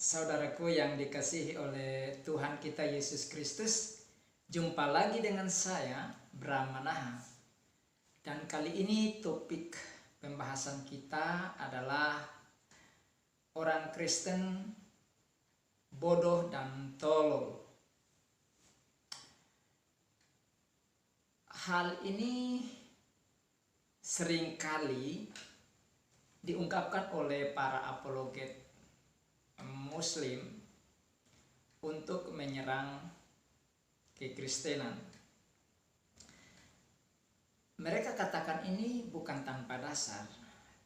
Saudaraku yang dikasihi oleh Tuhan kita Yesus Kristus, jumpa lagi dengan saya, Bram Manaha. Dan kali ini topik pembahasan kita adalah orang Kristen bodoh dan tolol. Hal ini seringkali diungkapkan oleh para apologet Muslim untuk menyerang kekristenan. Mereka katakan ini bukan tanpa dasar,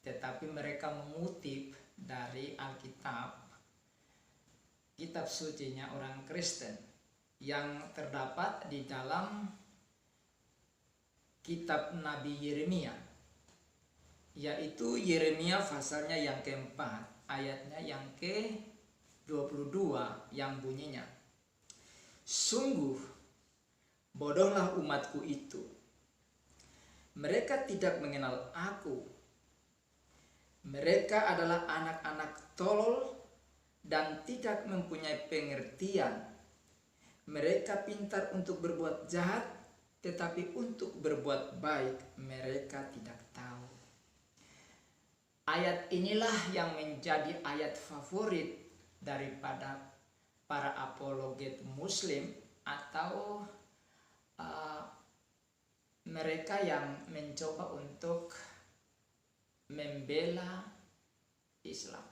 tetapi mereka mengutip dari Alkitab, kitab sucinya orang Kristen, yang terdapat di dalam kitab Nabi Yeremia, yaitu Yeremia pasalnya yang keempat, ayatnya yang ke-22 yang bunyinya, "Sungguh bodohlah umatku itu. Mereka tidak mengenal aku. Mereka adalah anak-anak tolol dan tidak mempunyai pengertian. Mereka pintar untuk berbuat jahat, tetapi untuk berbuat baik mereka tidak tahu." Ayat inilah yang menjadi ayat favorit daripada para apologet Muslim atau mereka yang mencoba untuk membela Islam.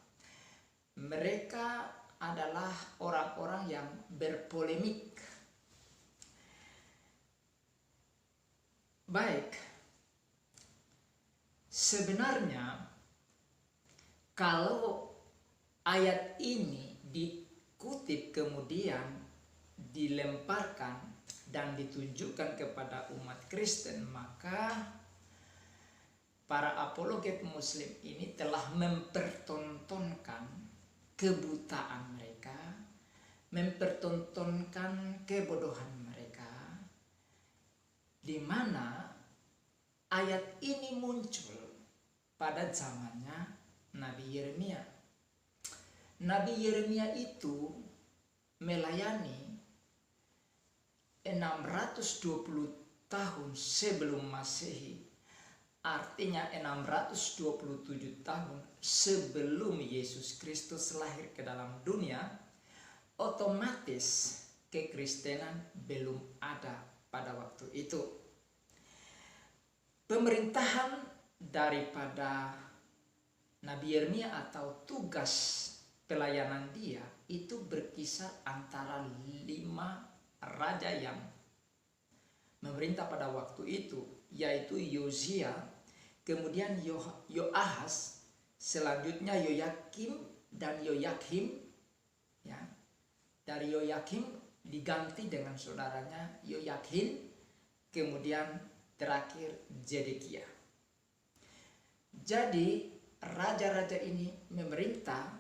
Mereka adalah orang-orang yang berpolemik. Baik, sebenarnya kalau ayat ini dikutip kemudian dilemparkan dan ditunjukkan kepada umat Kristen, maka para apologet Muslim ini telah mempertontonkan kebutaan mereka, mempertontonkan kebodohan mereka, di mana ayat ini muncul pada zamannya Nabi Yeremia. Nabi Yeremia itu melayani 620 tahun sebelum Masehi. Artinya 627 tahun sebelum Yesus Kristus lahir ke dalam dunia. Otomatis kekristenan belum ada pada waktu itu. Pemerintahan daripada Nabi Yeremia atau tugas pelayanan dia itu berkisar antara 5 raja yang memerintah pada waktu itu, yaitu Yozia, kemudian Yoahas, selanjutnya Yoyakim dan Yoyakhim. Ya, dari Yoyakim diganti dengan saudaranya Yoyakin, kemudian terakhir Zedekia. Jadi raja-raja ini memerintah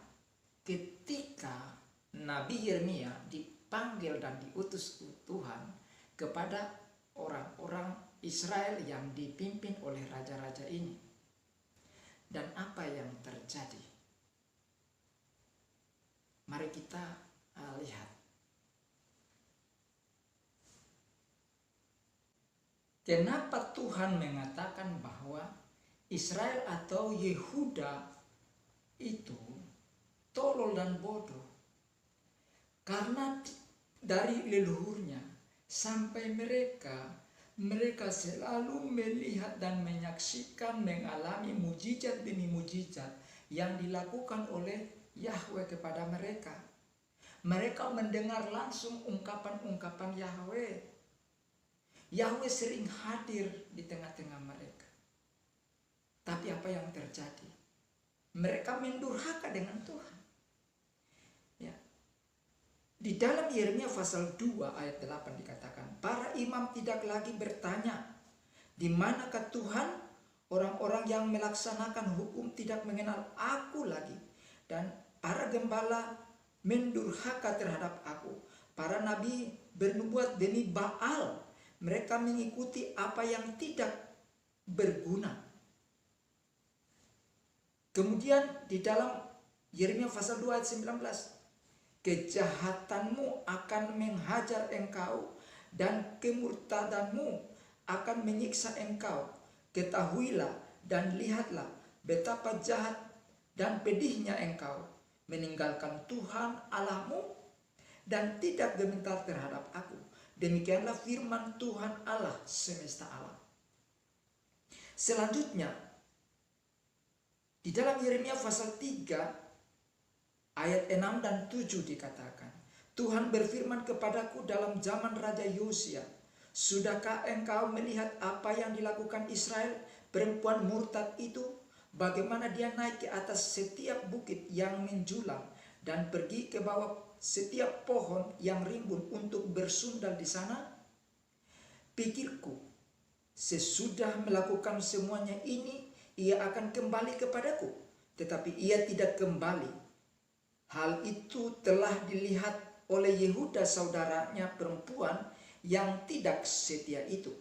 ketika Nabi Yeremia dipanggil dan diutus Tuhan kepada orang-orang Israel yang dipimpin oleh raja-raja ini. Dan apa yang terjadi? Mari kita lihat. Kenapa Tuhan mengatakan bahwa Israel atau Yehuda itu tolol dan bodoh? Karena dari leluhurnya sampai mereka selalu melihat dan menyaksikan, mengalami mujizat demi mujizat yang dilakukan oleh Yahweh kepada mereka. Mereka mendengar langsung ungkapan-ungkapan Yahweh. Yahweh sering hadir di tengah-tengah mereka. Tapi apa yang terjadi? Mereka mendurhaka dengan Tuhan. Ya. Di dalam Yeremia pasal 2 ayat 8 dikatakan, "Para imam tidak lagi bertanya, di manakah Tuhan? Orang-orang yang melaksanakan hukum tidak mengenal aku lagi. Dan para gembala mendurhaka terhadap aku. Para nabi bernubuat demi Baal. Mereka mengikuti apa yang tidak berguna." Kemudian di dalam Yeremia pasal 2 ayat 19, kejahatanmu akan menghajar engkau dan kemurtadanmu akan menyiksa engkau. Ketahuilah dan lihatlah betapa jahat dan pedihnya engkau meninggalkan Tuhan Allahmu dan tidak gemetar terhadap aku. Demikianlah firman Tuhan Allah semesta alam. Selanjutnya, di dalam Yeremia pasal 3 ayat 6 dan 7 dikatakan, Tuhan berfirman kepadaku dalam zaman Raja Yosia, sudahkah engkau melihat apa yang dilakukan Israel, perempuan murtad itu? Bagaimana dia naik ke atas setiap bukit yang menjulang dan pergi ke bawah setiap pohon yang rimbun untuk bersundal di sana? Pikirku, sesudah melakukan semuanya ini, ia akan kembali kepadaku, tetapi ia tidak kembali. Hal itu telah dilihat oleh Yehuda saudaranya perempuan yang tidak setia itu.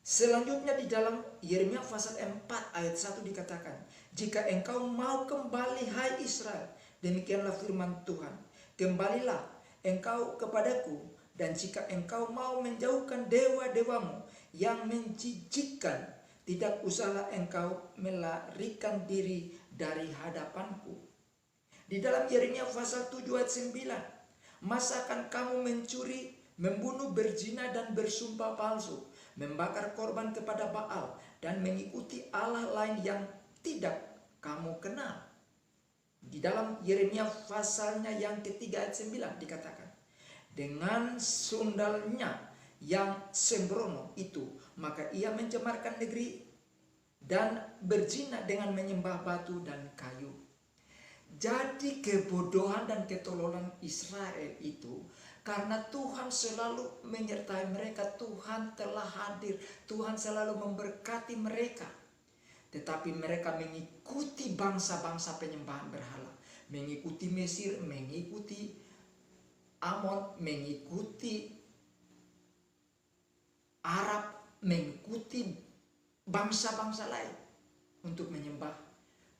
Selanjutnya di dalam Yeremia pasal 4 ayat 1 dikatakan, jika engkau mau kembali hai Israel, demikianlah firman Tuhan, kembalilah engkau kepadaku, dan jika engkau mau menjauhkan dewa-dewamu yang menjijikkan, tidak usahlah engkau melarikan diri dari hadapanku. Di dalam Yeremia pasal 7 ayat 9, masakan kamu mencuri, membunuh, berzina dan bersumpah palsu, membakar korban kepada Baal dan mengikuti Allah lain yang tidak kamu kenal? Di dalam Yeremia pasalnya yang ketiga ayat 9 dikatakan, dengan sundalnya yang sembrono itu, maka ia mencemarkan negeri dan berzina dengan menyembah batu dan kayu. Jadi kebodohan dan ketololan Israel itu karena Tuhan selalu menyertai mereka, Tuhan telah hadir, Tuhan selalu memberkati mereka. Tetapi mereka mengikuti bangsa-bangsa penyembahan berhala, mengikuti Mesir, mengikuti Amon, mengikuti Arab, mengikuti bangsa-bangsa lain untuk menyembah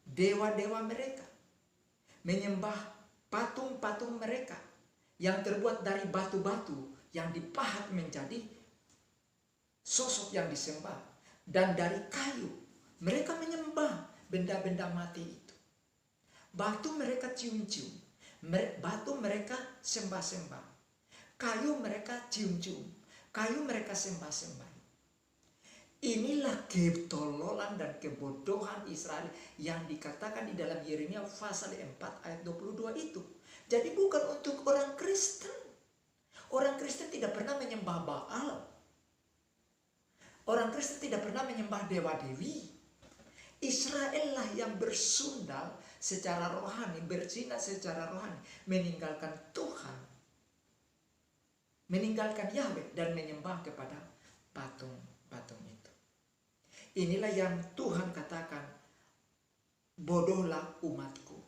dewa-dewa mereka, menyembah patung-patung mereka yang terbuat dari batu-batu yang dipahat menjadi sosok yang disembah, dan dari kayu mereka menyembah benda-benda mati itu. Batu mereka cium-cium, batu mereka sembah-sembah, kayu mereka cium-cium, kayu mereka sembah-sembah. Inilah ketololan dan kebodohan Israel yang dikatakan di dalam Yeremia pasal 4 ayat 22 itu. Jadi bukan untuk orang Kristen. Orang Kristen tidak pernah menyembah Baal. Orang Kristen tidak pernah menyembah dewa-dewi. Israel lah yang bersundal secara rohani, berzina secara rohani, meninggalkan Tuhan, meninggalkan Yahweh dan menyembah kepada patung-patung itu. Inilah yang Tuhan katakan, bodohlah umatku.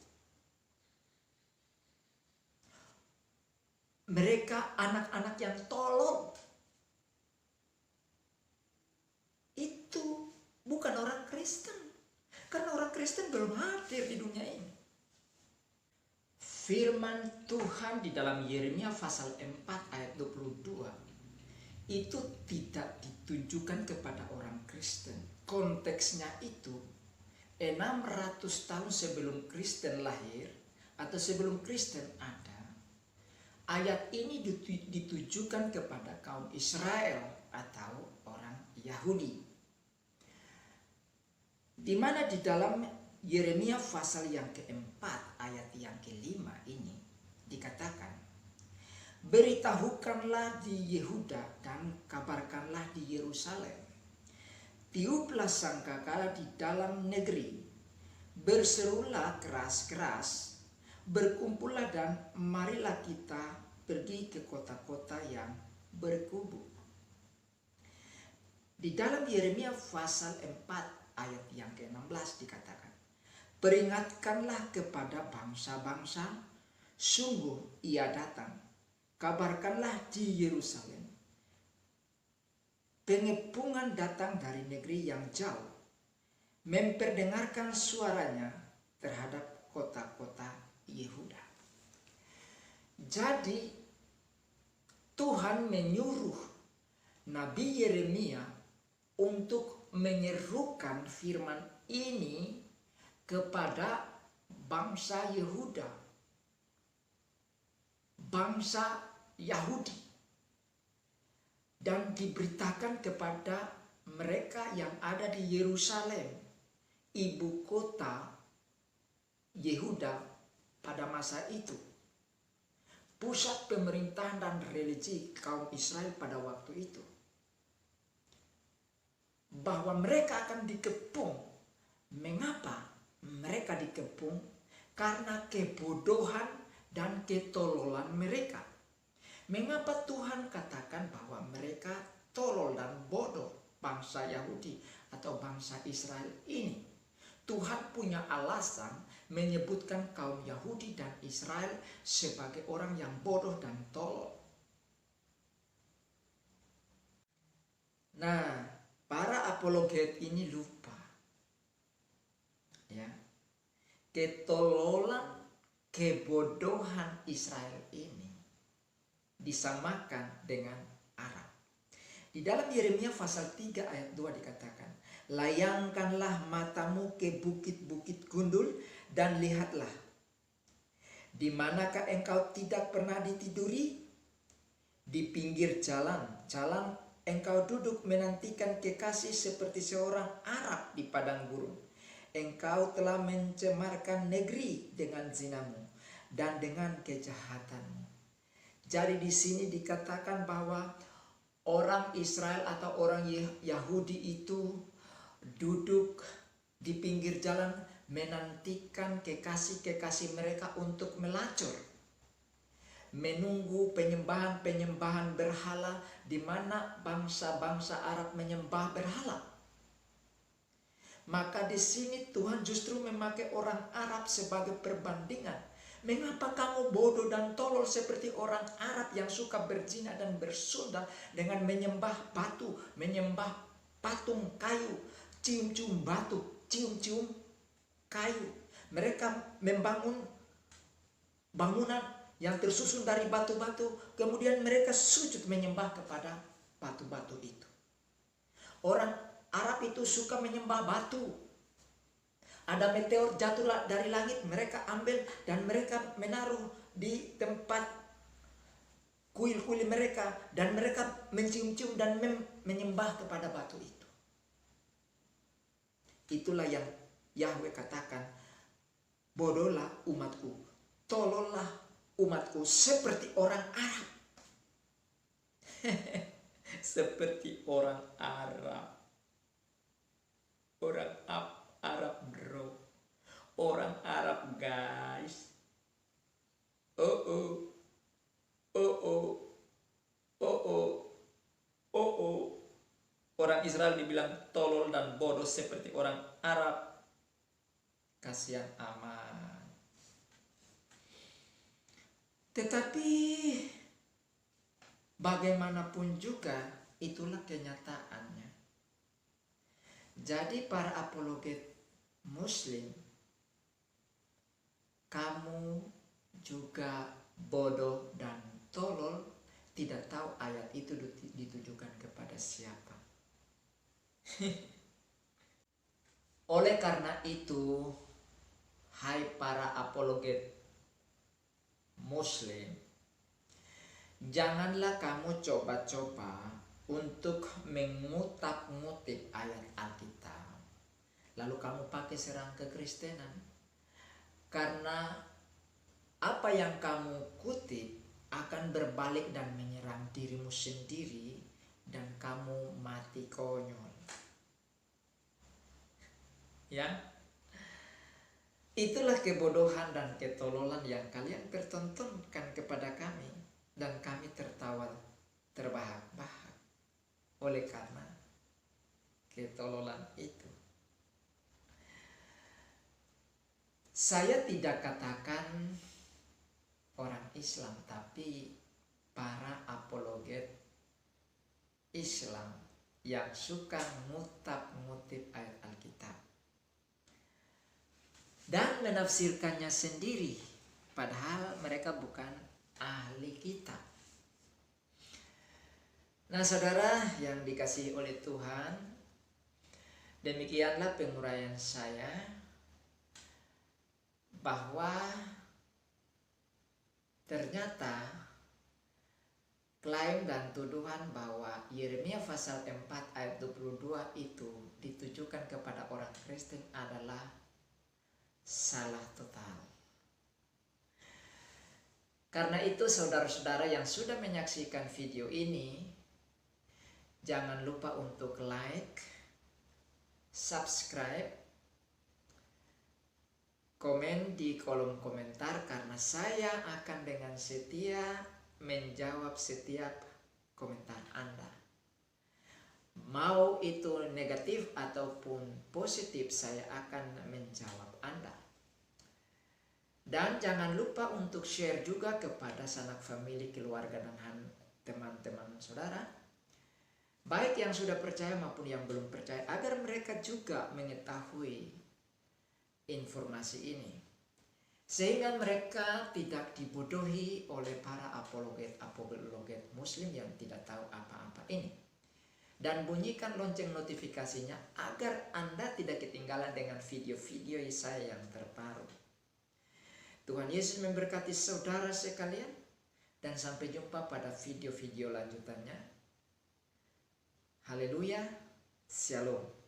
Mereka anak-anak yang tolol. Itu bukan orang Kristen. Karena orang Kristen belum hadir di dunia ini. Firman Tuhan di dalam Yeremia pasal 4 ayat 22 itu tidak ditujukan kepada orang Kristen. Konteksnya itu 600 tahun sebelum Kristen lahir atau sebelum Kristen ada. Ayat ini ditujukan kepada kaum Israel atau orang Yahudi. Di mana di dalam Yeremia pasal yang keempat ayat yang kelima ini dikatakan, beritahukanlah di Yehuda dan kabarkanlah di Yerusalem, tiuplah sangkakala di dalam negeri, berserulah keras-keras, berkumpullah dan marilah kita pergi ke kota-kota yang berkubu. Di dalam Yeremia pasal 4 ayat yang ke-16 dikatakan, peringatkanlah kepada bangsa-bangsa, sungguh ia datang, kabarkanlah di Yerusalem, pengepungan datang dari negeri yang jauh, memperdengarkan suaranya terhadap kota-kota Yehuda. Jadi Tuhan menyuruh Nabi Yeremia untuk menyerukan firman ini kepada bangsa Yehuda, bangsa Yahudi, dan diberitakan kepada mereka yang ada di Yerusalem, ibu kota Yehuda pada masa itu, pusat pemerintahan dan religi kaum Israel pada waktu itu, bahwa mereka akan dikepung. Mengapa mereka dikepung? Karena kebodohan dan ketololan mereka. Mengapa Tuhan katakan bahwa mereka tolol dan bodoh, bangsa Yahudi atau bangsa Israel ini? Tuhan punya alasan menyebutkan kaum Yahudi dan Israel sebagai orang yang bodoh dan tolol. Nah, para apologet ini lupa, ya, ketololan, kebodohan Israel ini disamakan dengan Arab. Di dalam Yeremia pasal 3 ayat 2 dikatakan, layangkanlah matamu ke bukit-bukit gundul dan lihatlah, di manakah engkau tidak pernah ditiduri? Di pinggir jalan engkau duduk menantikan kekasih seperti seorang Arab di padang gurun. Engkau telah mencemarkan negeri dengan zinamu dan dengan kejahatanmu. Jadi di sini dikatakan bahwa orang Israel atau orang Yahudi itu duduk di pinggir jalan menantikan kekasih-kekasih mereka untuk melacur, menunggu penyembahan-penyembahan berhala, di mana bangsa-bangsa Arab menyembah berhala. Maka di sini Tuhan justru memakai orang Arab sebagai perbandingan. Mengapa kamu bodoh dan tolol seperti orang Arab yang suka berzina dan bersundal dengan menyembah batu, menyembah patung kayu, cium-cium batu, cium-cium kayu. Mereka membangun bangunan yang tersusun dari batu-batu, kemudian mereka sujud menyembah kepada batu-batu itu. Orang Arab itu suka menyembah batu. Ada meteor jatuh dari langit, mereka ambil dan mereka menaruh di tempat kuil-kuil mereka, dan mereka mencium-cium dan menyembah kepada batu itu. Itulah yang Yahweh katakan, bodohlah umatku, tolollah umatku seperti orang Arab. Seperti orang Arab. Orang Arab bro. Orang Arab guys. Orang Israel dibilang tolol dan bodoh seperti orang Arab. Kasihan amat. Tetapi bagaimanapun juga itulah kenyataannya. Jadi para apologet Muslim, kamu juga bodoh dan tolol, tidak tahu ayat itu ditujukan kepada siapa. Oleh karena itu, hai para apologet Muslim, janganlah kamu coba-coba untuk mengutak-ngutip ayat Alkitab, lalu kamu pakai serang kekristenan. Karena apa yang kamu kutip akan berbalik dan menyerang dirimu sendiri, dan kamu mati konyol. Ya, itulah kebodohan dan ketololan yang kalian pertontonkan kepada kami, dan kami tertawa terbahak-bahak oleh karena ketololan itu. Saya tidak katakan orang Islam, tapi para apologet Islam yang suka ngutip ayat Alkitab dan menafsirkannya sendiri, padahal mereka bukan ahli kitab. Nah, saudara yang dikasihi oleh Tuhan, demikianlah penguraian saya bahwa ternyata klaim dan tuduhan bahwa Yeremia pasal 4 ayat 22 itu ditujukan kepada orang Kristen adalah salah total. Karena itu saudara-saudara yang sudah menyaksikan video ini, jangan lupa untuk like, subscribe, komen di kolom komentar, karena saya akan dengan setia menjawab setiap komentar Anda. Mau itu negatif ataupun positif, saya akan menjawab Anda. Dan jangan lupa untuk share juga kepada sanak famili, keluarga, dan teman-teman saudara, baik yang sudah percaya maupun yang belum percaya, agar mereka juga mengetahui informasi ini, sehingga mereka tidak dibodohi oleh para apologet muslim yang tidak tahu apa-apa ini. Dan bunyikan lonceng notifikasinya agar Anda tidak ketinggalan dengan video-video saya yang terbaru. Tuhan Yesus memberkati saudara sekalian, dan sampai jumpa pada video-video lanjutannya. Haleluya, shalom.